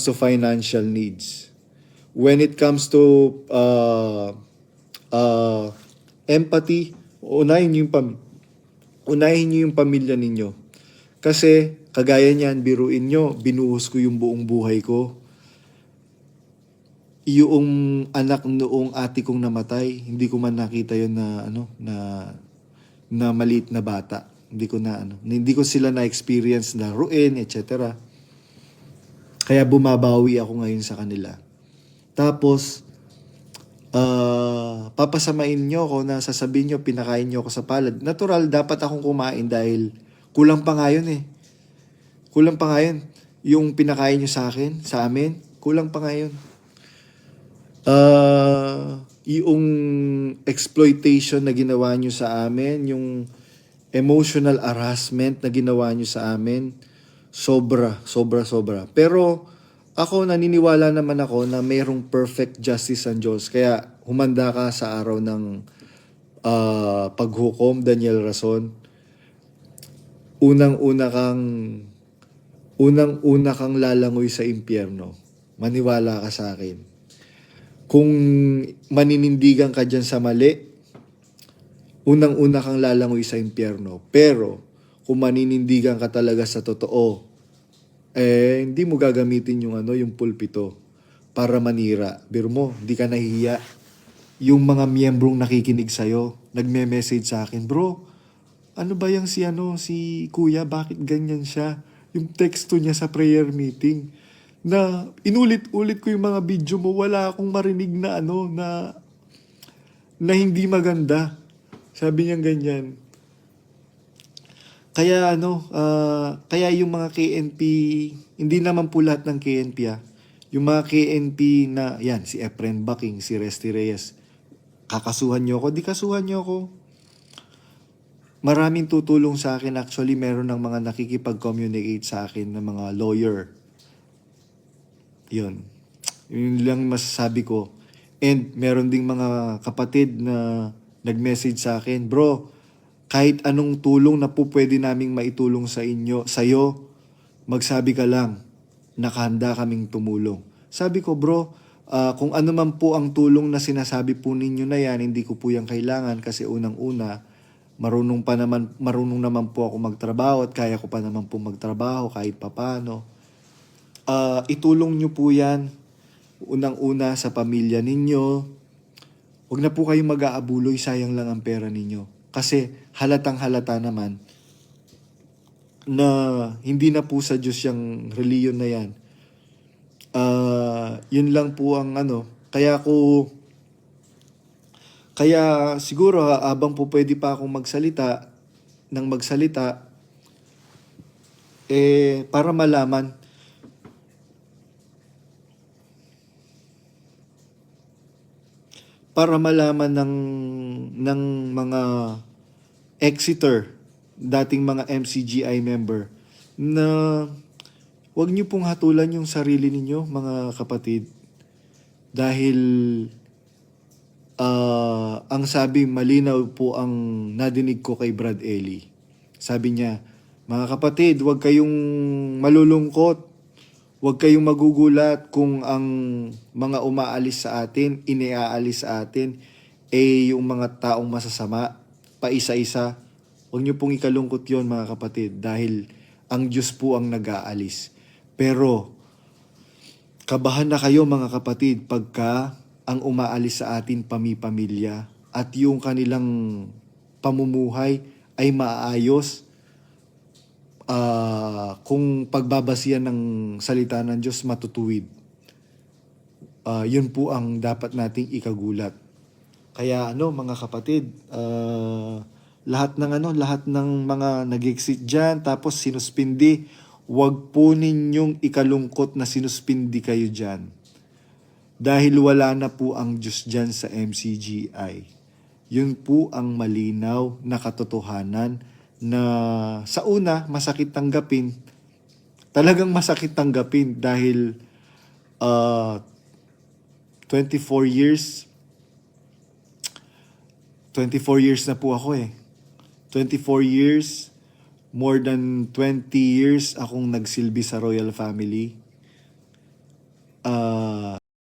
to financial needs. When it comes to empathy, unahin niyo yung pamilya ninyo. Kasi kagaya niyan, biruin nyo, binuhos ko yung buong buhay ko. Yung anak noong ate kong namatay, hindi ko man nakita yun na maliit na bata. Hindi ko sila na-experience na ruin, etc. Kaya bumabawi ako ngayon sa kanila. Tapos, papasamain nyo ako na sasabihin nyo, pinakain nyo ako sa palad. Natural, dapat akong kumain dahil kulang pa nga yun eh. Kulang pa nga yun. Yung pinakain nyo sa akin, sa amin, kulang pa nga yun. Yung exploitation na ginawa nyo sa amin, yung emotional harassment na ginawa nyo sa amin, sobra. Pero ako, naniniwala naman ako na mayroong perfect justice ang Diyos. Kaya humanda ka sa araw ng paghukom, Daniel Rason. Unang-una kang lalangoy sa impyerno. Maniwala ka sa akin. Kung maninindigan ka dyan sa mali, unang-una kang lalangoy sa impyerno. Pero kung maninindigan ka talaga sa totoo, hindi mo gagamitin yung pulpito para manira. Biro mo, hindi ka nahihiya. Yung mga miyembrong nakikinig sa'yo, nagme-message sa akin, bro, ano ba yung si kuya, bakit ganyan siya? Yung texto niya sa prayer meeting, na inulit-ulit ko yung mga video mo, wala akong marinig na na hindi maganda. Sabi niya ganyan. Kaya kaya yung mga KNP, hindi naman po lahat ng KNP yung mga KNP na, yan, si Efren Baking, si Resty Reyes, kakasuhan nyo ako, di kasuhan nyo ako. Maraming tutulong sa akin. Actually, meron ng mga nakikipag-communicate sa akin ng mga lawyer. Yun lang masasabi ko. And meron ding mga kapatid na nag-message sa akin, bro, kahit anong tulong na po pwede naming maitulong sa'yo, magsabi ka lang, nakahanda kaming tumulong. Sabi ko, bro, kung ano man po ang tulong na sinasabi po ninyo na yan, hindi ko po yan kailangan kasi unang-una, marunong naman po ako magtrabaho at kaya ko pa naman po magtrabaho kahit papano. Itulong nyo po yan unang-una sa pamilya ninyo. Huwag na po kayong mag-aabuloy, sayang lang ang pera ninyo. Kasi halatang-halata naman na hindi na po sa Diyos yung reliyon na yan. Yun lang po ang kaya siguro habang po pwede pa akong magsalita, para malaman ng mga Exeter, dating mga MCGI member, na huwag niyo pong hatulan yung sarili ninyo, mga kapatid. Dahil ang sabi, malinaw po ang nadinig ko kay Brad Eli. Sabi niya, mga kapatid, huwag kayong malulungkot. Huwag kayong magugulat kung ang mga umaalis sa atin, iniaalis sa atin, yung mga taong masasama, paisa-isa. Huwag niyo pong ikalungkot yon, mga kapatid, dahil ang Diyos po ang nag-aalis. Pero, kabahan na kayo, mga kapatid, pagka ang umaalis sa atin pamilya at yung kanilang pamumuhay ay maayos, kung pagbabasihan ng salita ng Diyos matutuwid. Yun po ang dapat nating ikagulat. Kaya mga kapatid, lahat ng mga nag-exit dyan tapos sinuspindi, wag po ninyong ikalungkot na sinuspindi kayo dyan. Dahil wala na po ang Diyos dyan sa MCGI. Yun po ang malinaw na katotohanan na sa una, masakit tanggapin. Talagang masakit tanggapin dahil 24 years na po ako 24 years, more than 20 years akong nagsilbi sa royal family.